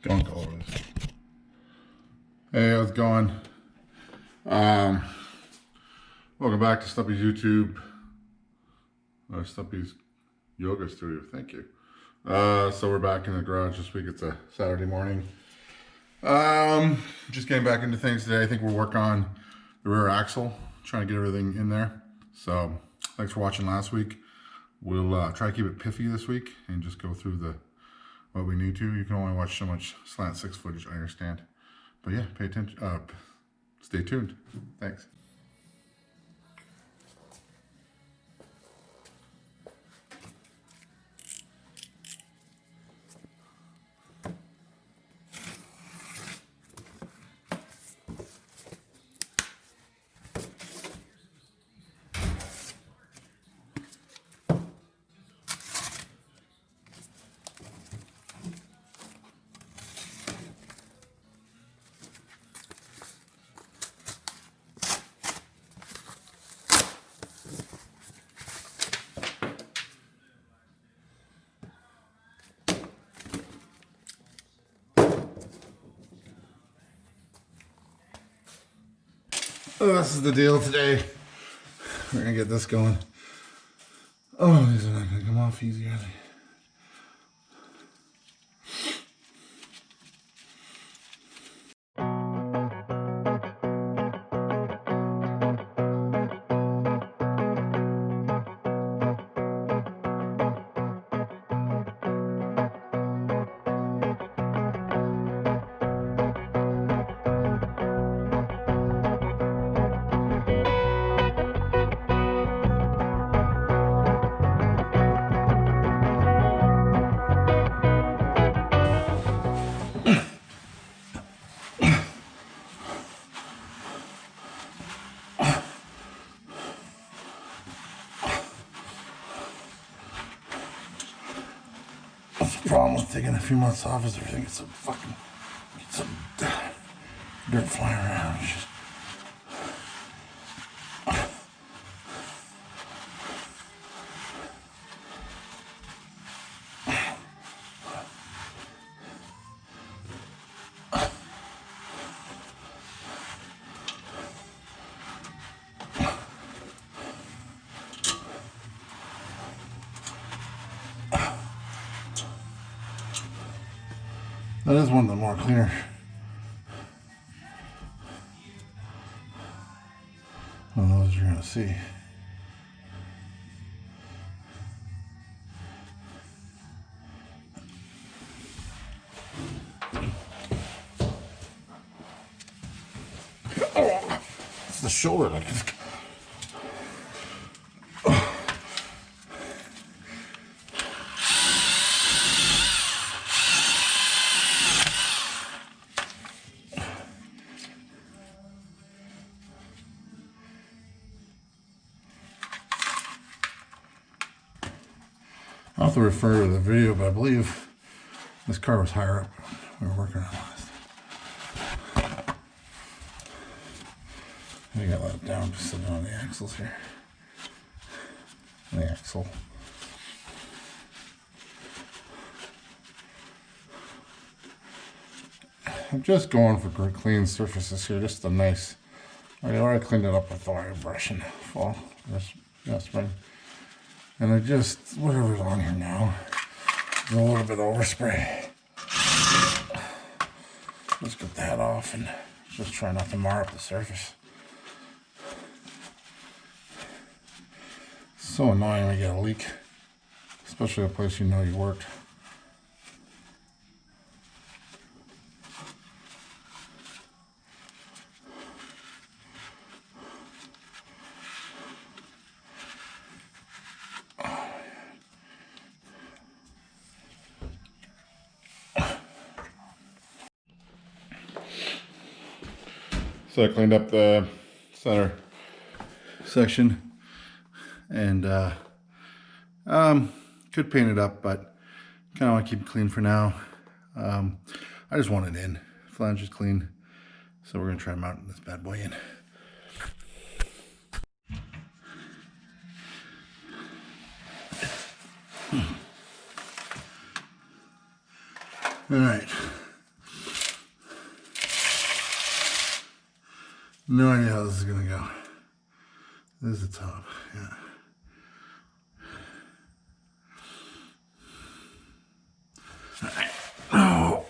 Don't go over this. Hey, how's it going? Welcome back to Stumpy's YouTube. Stumpy's yoga studio. Thank you. So we're back in the garage this week. It's a Saturday morning. Just getting back into things today. I think we'll work on the rear axle, trying to get everything in there. So thanks for watching last week. We'll try to keep it piffy this week and just go through what we need to. You can only watch so much slant 6 footage, I understand. But yeah, pay attention. Stay tuned. Thanks. Oh, this is the deal today. We're gonna get this going. Oh, these are not gonna come off easy, are they? The problem with taking a few months off is everything gets some dirt flying around. It's just, that is one of the more cleaner. One of those you're gonna see. Oh, it's the shoulder that just. I'll have to refer to the video, but I believe this car was higher up. We were working on last. I got let down just sitting on the axles here. The axle. I'm just going for clean surfaces here, just a nice. I already cleaned it up with wire brush in the fall, this spring. And I just, whatever's on here now, a little bit of overspray. Let's get that off and just try not to mar up the surface. It's so annoying when you get a leak, especially a place you know you worked. So I cleaned up the center section and could paint it up, but kind of want to keep it clean for now. I just want it in. Flange is clean, so we're going to try to mount this bad boy in. All right, No idea how this is gonna go. This is the top, yeah. Oh.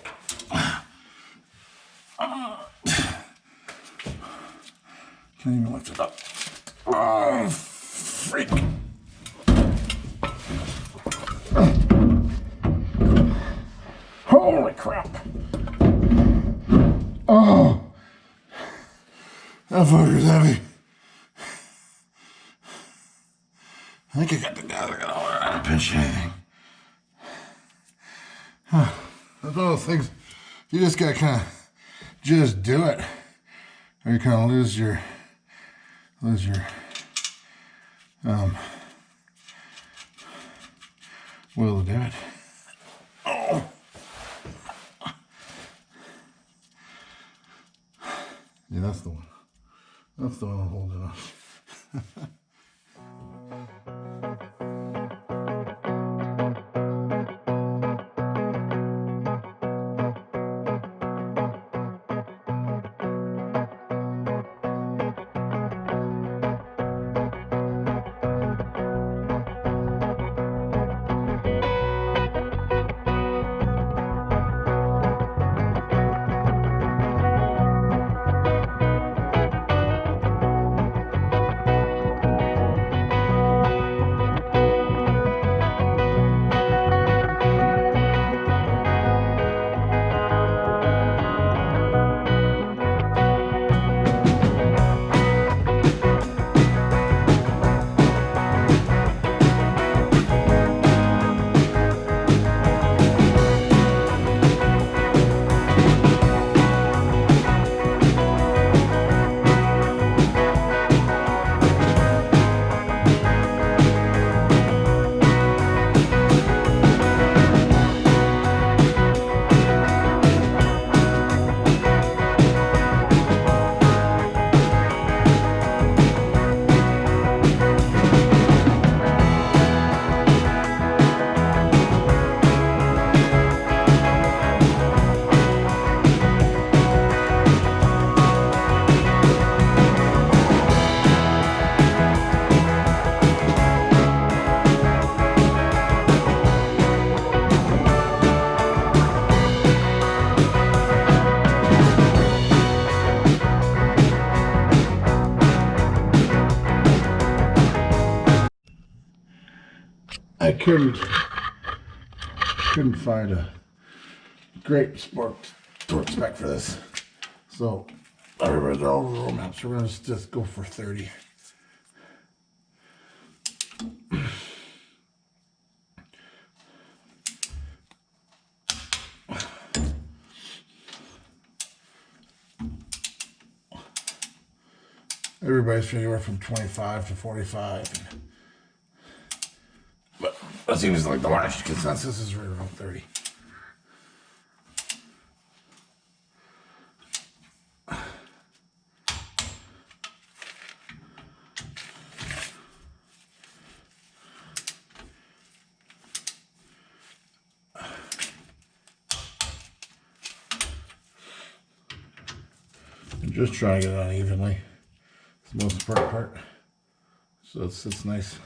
Can't even lift it up. Oh, freak. Holy crap. Oh. That fucker's heavy. I think I got the guy that got all right to pinch anything. That's one of those things, you just gotta kind of just do it. Or you kind of lose your will to do it. Oh. Yeah, that's the one. That's the one I'm holding up. I couldn't find a great torque spec for this. So everybody's all over the road map, so we're gonna just go for 30. Everybody's anywhere from 25 to 45. But that seems like the largest consensus is right around 30. I'm just trying to get it on evenly. It's the most important part. So it sits nice.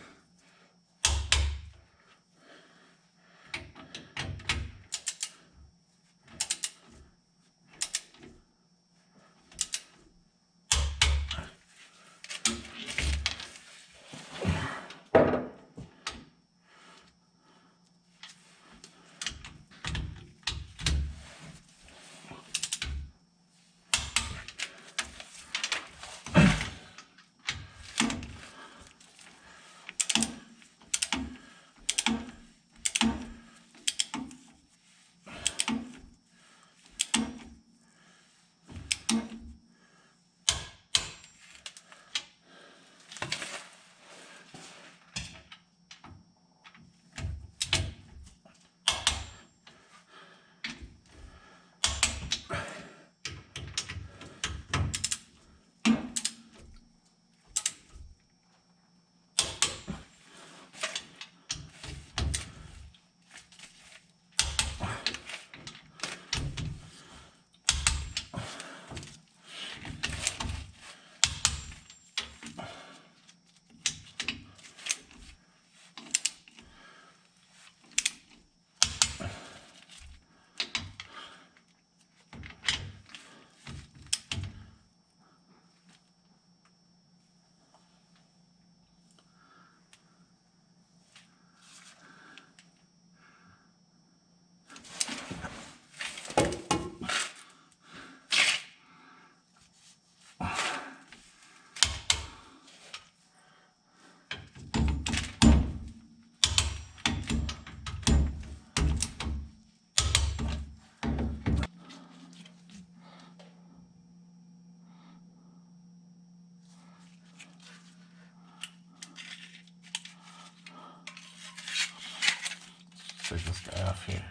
take this guy off here.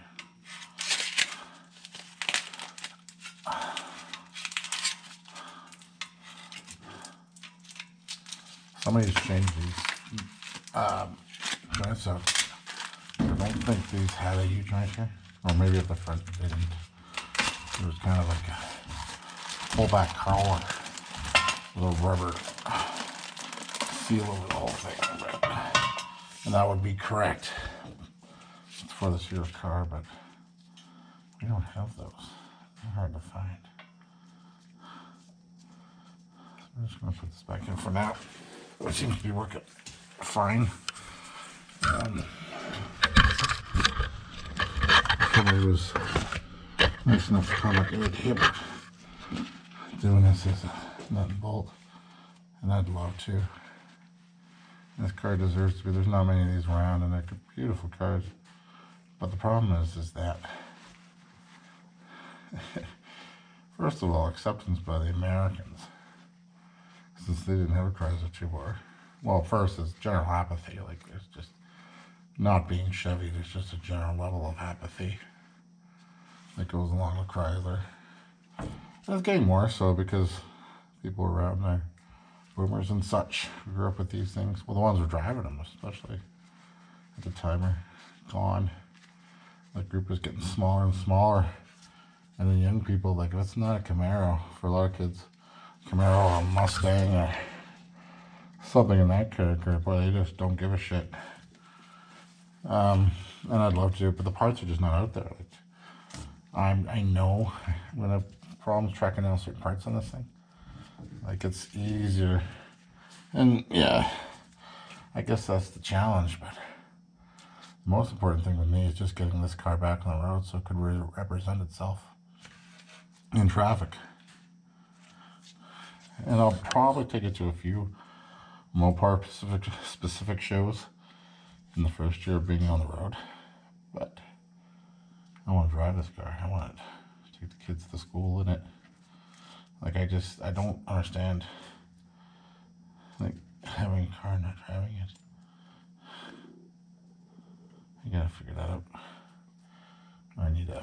Somebody's changed these joints out. I don't think these had a U-joint here. Or maybe at the front they didn't. It was kind of like a pullback crawler. A little rubber seal over the whole thing. And that would be correct for this year's car, but we don't have those. They're hard to find. So I'm just going to put this back in for now. It seems to be working fine. Somebody was nice enough to comment they would hip doing this as a nut and bolt, and I'd love to. This car deserves to be. There's not many of these around, and they're beautiful cars. But the problem is that first of all, acceptance by the Americans, since they didn't have a Chrysler 2-bar. Well, first is general apathy. Like there's just not being Chevy. There's just a general level of apathy that goes along with Chrysler. And it's getting more so because people around there, boomers and such, who grew up with these things. Well, the ones who were driving them, especially at the time, are gone. The group is getting smaller and smaller. And then young people, like, that's not a Camaro for a lot of kids. Camaro or a Mustang or something in that character, but they just don't give a shit. And I'd love to, but the parts are just not out there. Like, I know I'm gonna have problems tracking down certain parts on this thing. Like, it's easier, and yeah, I guess that's the challenge, but the most important thing with me is just getting this car back on the road so it could represent itself in traffic. And I'll probably take it to a few Mopar specific shows in the first year of being on the road, but I want to drive this car. I want to take the kids to school in it. Like, I don't understand, like, having a car and not driving it. I gotta figure that out. I need a...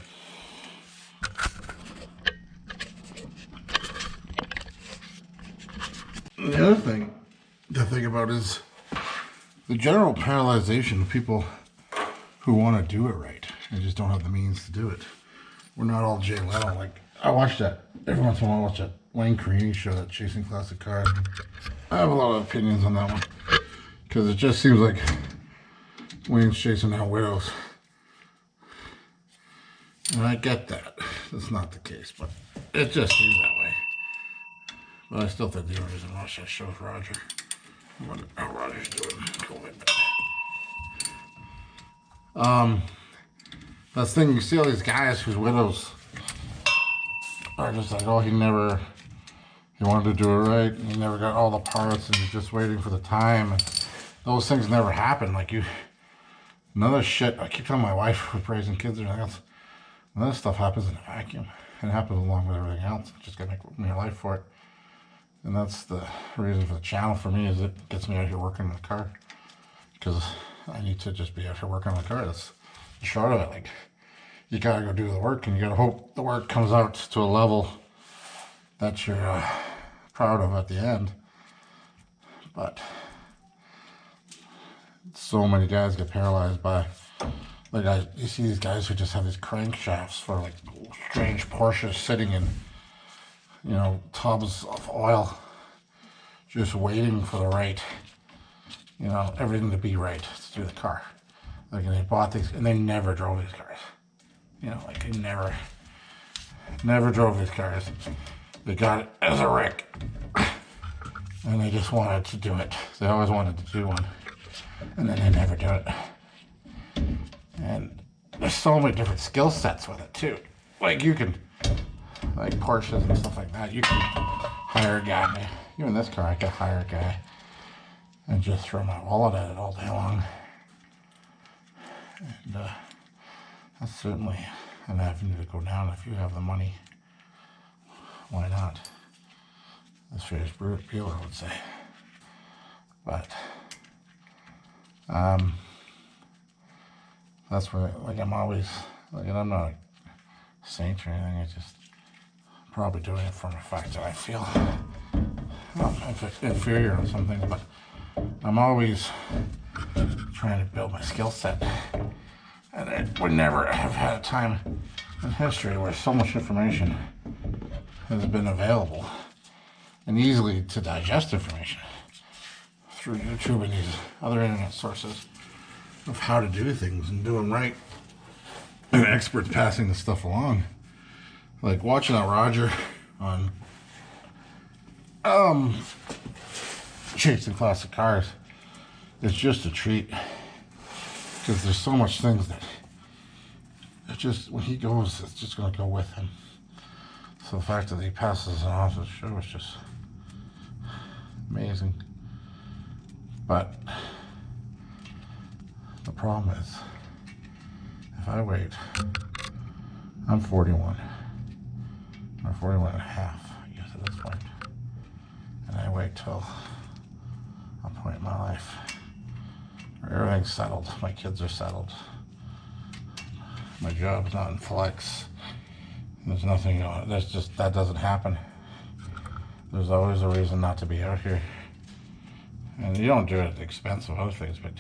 The other thing to think about is the general parallelization of people who want to do it right and just don't have the means to do it. We're not all Jay Leno. Like, I watch that every once in a while. I watch that Wayne Carini show, that Chasing Classic Cars. I have a lot of opinions on that one because it just seems like Wayne's chasing down widows, and I get that. That's not the case, but it just seems that way. But I still think the only reason I watch that show is Roger. I wonder how Roger's doing. Cool. That's the thing, you see all these guys whose widows are just like, oh, he wanted to do it right, and he never got all the parts, and he's just waiting for the time, and those things never happen. Like, none of this shit, I keep telling my wife with raising kids and everything else, none of this stuff happens in a vacuum, and it happens along with everything else. You just gotta make your life for it. And that's the reason for the channel for me, is it gets me out here working on the car, because I need to just be out here working on the car. That's the short of it. Like, you gotta go do the work, and you gotta hope the work comes out to a level that you're proud of at the end. But so many guys get paralyzed by, like, you see these guys who just have these crankshafts for, like, strange Porsches sitting in, you know, tubs of oil, just waiting for the right, you know, everything to be right to do the car. Like, and they bought these, and they never drove these cars. You know, like, they never drove these cars. They got it as a wreck, and they just wanted to do it. They always wanted to do one, and then they never do it. And there's so many different skill sets with it too. Like, you can, like Porsches and stuff like that, you can hire a guy. Even this car, I could hire a guy and just throw my wallet at it all day long. And that's certainly an avenue to go down if you have the money. Why not? As fair as Bueller would say. But that's where, like, I'm always, like, and I'm not a saint or anything, I just probably doing it for the fact that I feel inferior on something, but I'm always trying to build my skill set. And I would never have had a time in history where so much information has been available and easily to digest information through YouTube and these other internet sources of how to do things and do them right, and experts passing the stuff along. Like watching that Roger on Chasing Classic Cars is just a treat, because there's so much things that it just, when he goes, it's just going to go with him. So the fact that he passes it off the show is just amazing. But the problem is, if I wait, I'm 41, or 41 and a half, I guess at this point, and I wait till a point in my life where everything's settled, my kids are settled, my job's not in flex, there's nothing going, there's just, that doesn't happen. There's always a reason not to be out here. And you don't do it at the expense of other things, but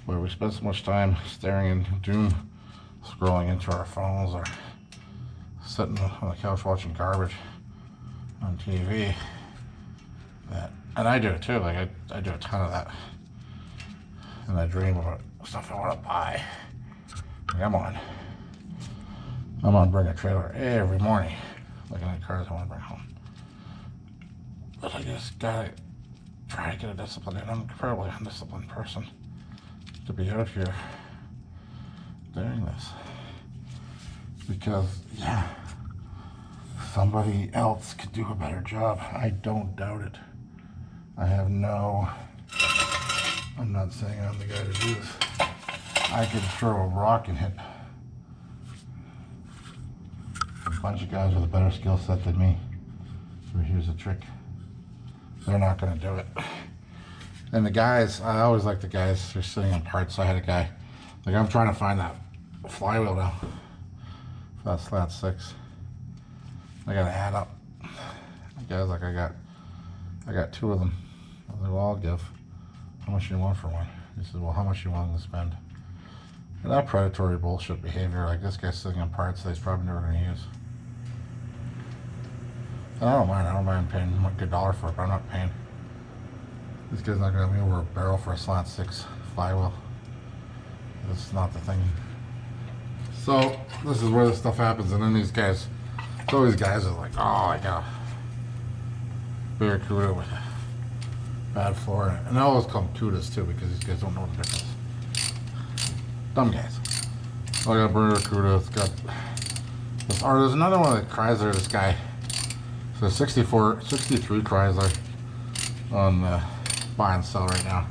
where we spend so much time staring into doom, scrolling into our phones, or sitting on the couch watching garbage on TV, that, and I do it too, like I do a ton of that. And I dream about stuff I want to buy. Like I'm on Bring a Trailer every morning, looking at cars I want to bring home. But I just gotta try to get a discipline, and I'm probably an undisciplined person to be out here doing this. Because, yeah, somebody else could do a better job. I don't doubt it. I have no, I'm not saying I'm the guy to do this. I could throw a rock and hit a bunch of guys with a better skill set than me. But here's the trick. They're not going to do it. And the guys, I always like the guys who are sitting on parts. I had a guy, like I'm trying to find that flywheel now. That's flat 6. I got to add up. The guy's like, I got 2 of them. I was like, well, I'll give. How much do you want for one? He said, well, how much do you want to spend? And that predatory bullshit behavior, like this guy's sitting on parts that he's probably never going to use. And I don't mind paying a good dollar for it, but I'm not paying. This guy's not going to have me over a barrel for a slant 6 flywheel. This is not the thing. So this is where this stuff happens, and then these guys, it's always guys are like, oh, I got a Barracuda with a bad floor, and I always call them Cudas too, because these guys don't know the difference. Dumb guys. Oh, I got a Barracuda. It's got this, or there's another one, like Chrysler. This guy. So 63 Chrysler on buy and sell right now,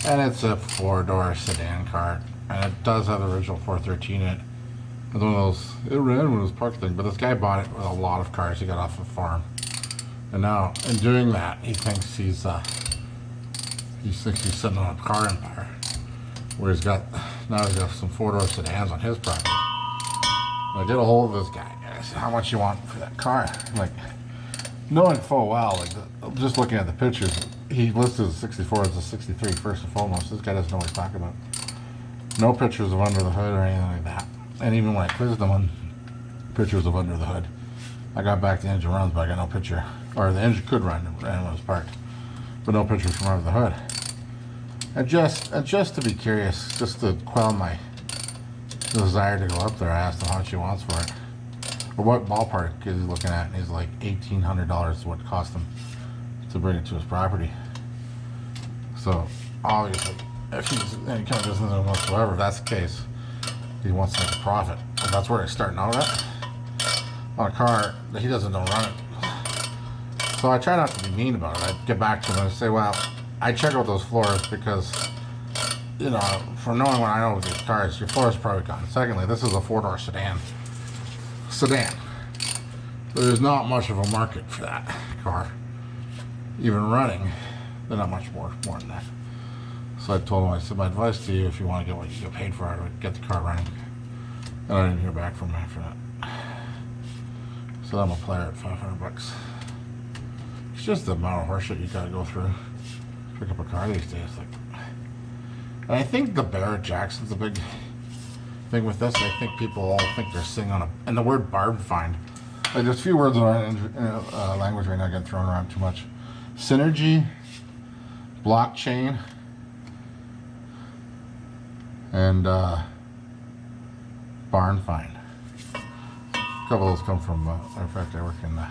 and it's a 4-door sedan car, and it does have the original 413 in it. It's one of those, it ran when it was parked thing, but this guy bought it with a lot of cars he got off the farm, and now in doing that, he thinks he's sitting on a car empire, where he's got some 4-door sedans on his property. I get a hold of this guy. I said, how much you want for that car? Like, knowing full well, like just looking at the pictures, he listed the 64 as a 63 first and foremost. This guy doesn't know what he's talking about. No pictures of under the hood or anything like that. And even when I quizzed him on pictures of under the hood, I got back the engine runs, but I got no picture. Or the engine could run when it was parked, but no pictures from under the hood. And just to be curious, just to quell my desire to go up there, I asked him how much he wants for it, or what ballpark is he looking at, and he's like $1,800 is what it cost him to bring it to his property. So obviously, if he's any kind of business whatsoever, if that's the case, he wants to make a profit. But that's where he's starting out at, on a car that he doesn't know run it. So I try not to be mean about it. I get back to him and I say, well, I check out those floors because, you know, from knowing what I know with these cars, your floor is probably gone. Secondly, this is a 4-door sedan. There's not much of a market for that car. Even running, they're not much more than that. So I told him, I said, my advice to you, if you want to get what you get paid for, I would get the car running. And I didn't hear back from him after that. So I'm a player at $500. It's just the amount of horseshit you gotta go through. Pick up a car these days. Like, and I think the Barrett Jackson's a big thing with this. I think people all think they're sitting on a, and the word barb find. Like there's a few words in our language right now getting thrown around too much. Synergy, blockchain, and barn find. A couple of those come from, in fact, I work in the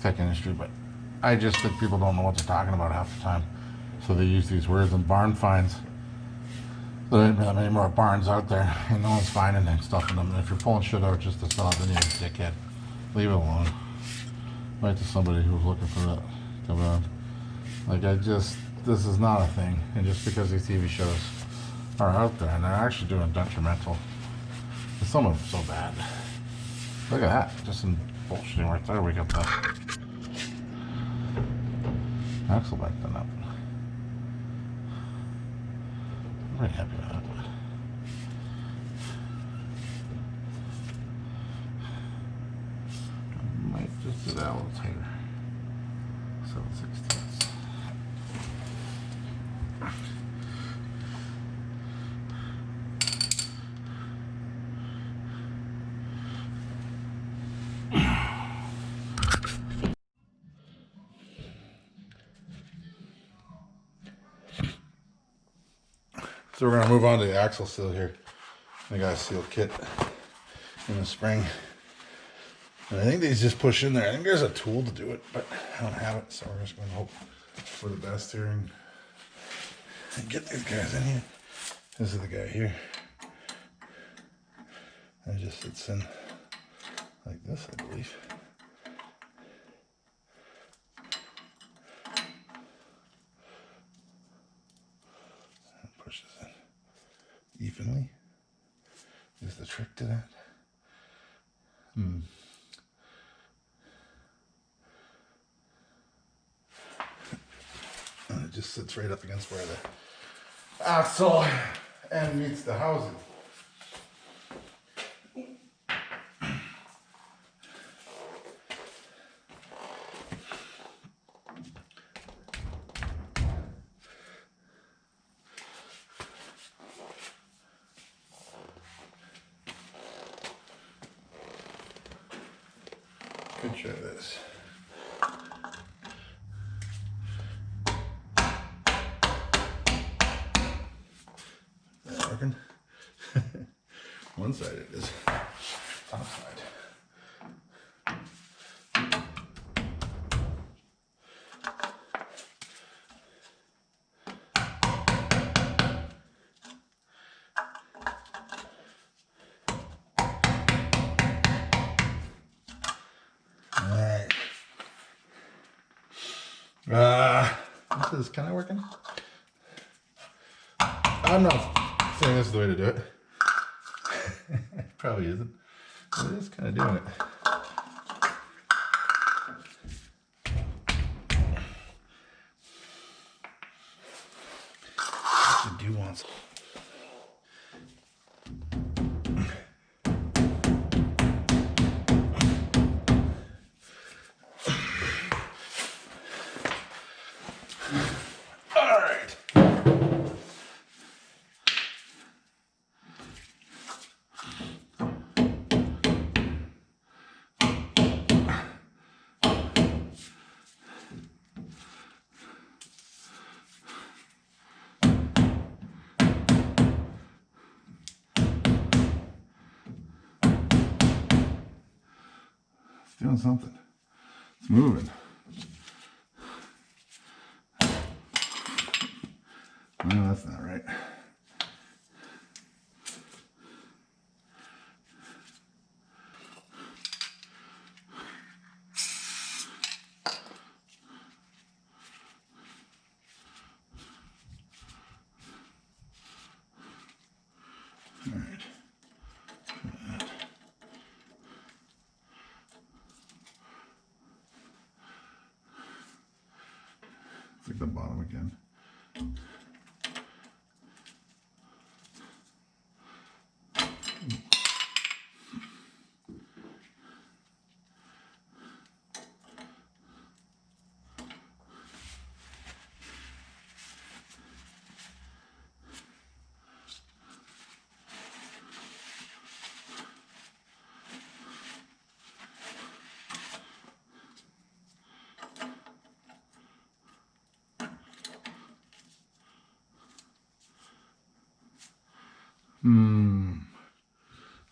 tech industry, but I just think people don't know what they're talking about half the time. So they use these words, and barn finds. There ain't that many more barns out there, and no one's finding and stuff in them. And if you're pulling shit out just to sell, then you're a dickhead. Leave it alone. Right to somebody who's looking for that. Come on. Like, this is not a thing. And just because these TV shows are out there, and they're actually doing detrimental. And some of them so bad. Look at that. Just some bullshitting right there. We got the axle back done up. I'm very happy with that. I might just do that a little tighter. 7/16. So we're gonna move on to the axle seal here. I got a seal kit in the spring. And I think these just push in there. I think there's a tool to do it, but I don't have it, so we're just gonna hope for the best here and get these guys in here. This is the guy here. And it just sits in like this, I believe. And pushes in evenly. Is the trick to that. And it just sits right up against where the axle end meets the housing. Good try this. Is that working? One side it is. Top side. This is kind of working. I'm not saying this is the way to do it. It probably isn't. But it is kind of doing it. I do want some. Doing something. It's moving. No, that's not right. All right. It's like the bottom again.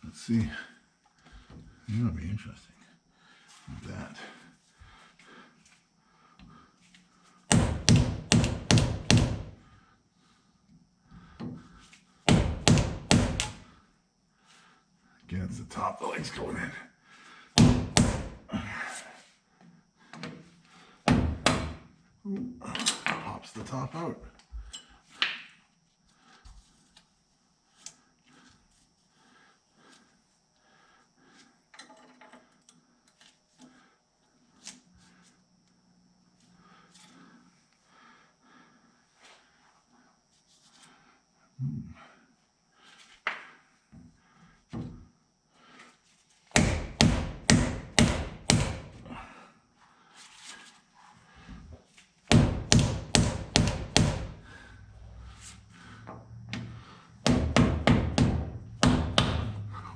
Let's see. That'll be interesting. Like that. Again, it's the top, the legs going in. Ooh, pops the top out.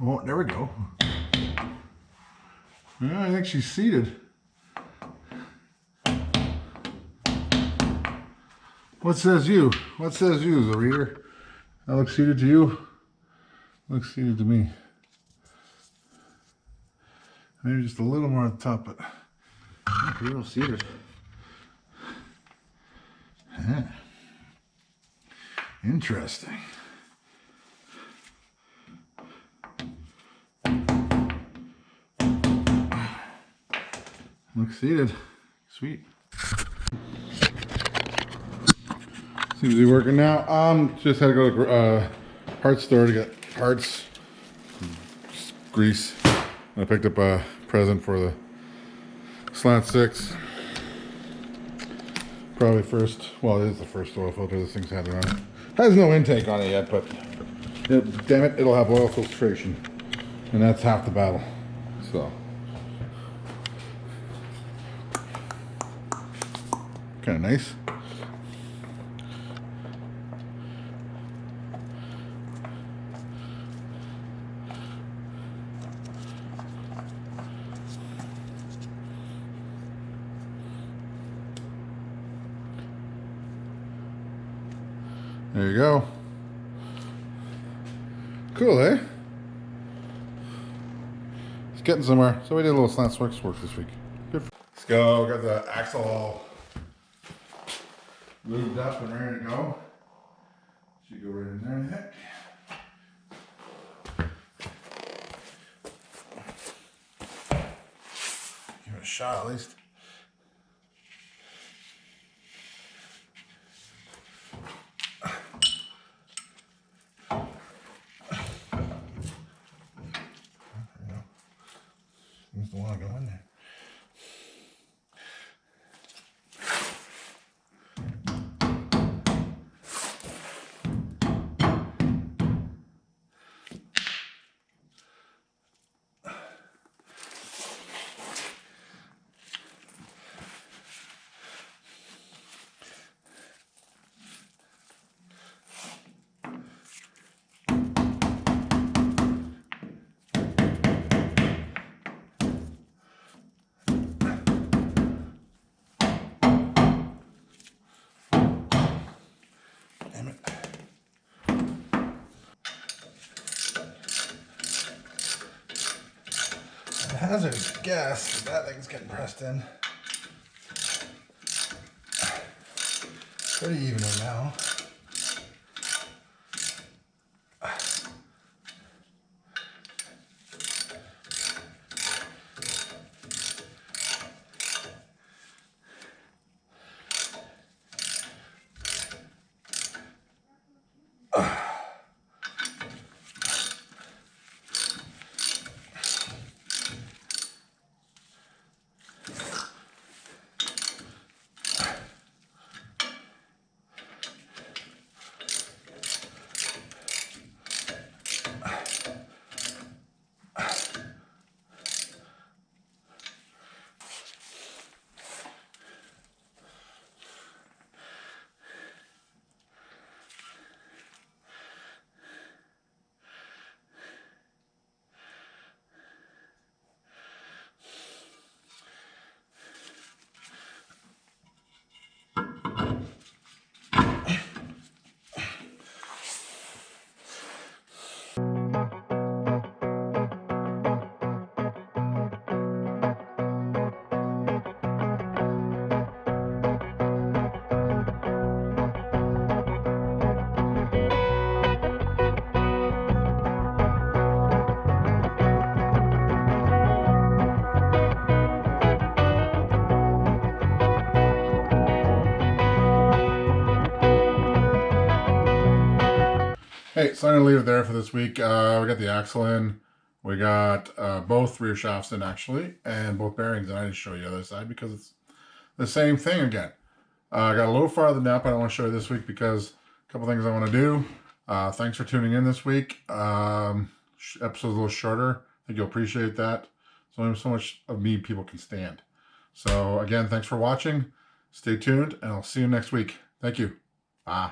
Oh, there we go. Yeah, I think she's seated. What says you? What says you, the reader? That looks seated to you? Looks seated to me. Maybe just a little more at the top, but pretty well seated. Yeah. Interesting. Looks seated. Sweet. Seems to be working now. Just had to go to parts store to get parts, grease. I picked up a present for the Slant 6. Probably first, well, it is the first oil filter this thing's had on it. Has no intake on it yet, but damn it, it'll have oil filtration. And that's half the battle. So. Kind of nice. There you go. Cool, eh? It's getting somewhere. So we did a little Slant Sworks work this week. Good. Let's go. Got the axle all lubed up and ready to go. Should go right in there, I think. Give it a shot at least. Seems to want to go in there. Hazard guess that thing's getting pressed in. Pretty even right now. Hey, so I'm gonna leave it there for this week. We got the axle in. We got both rear shafts in actually, and both bearings. And I didn't show you the other side because it's the same thing again. I got a little far of the nap I don't want to show you this week because a couple things I want to do. Thanks for tuning in this week. Episode's a little shorter. I think you'll appreciate that. There's only so much of me people can stand. So again, thanks for watching. Stay tuned, and I'll see you next week. Thank you. Bye.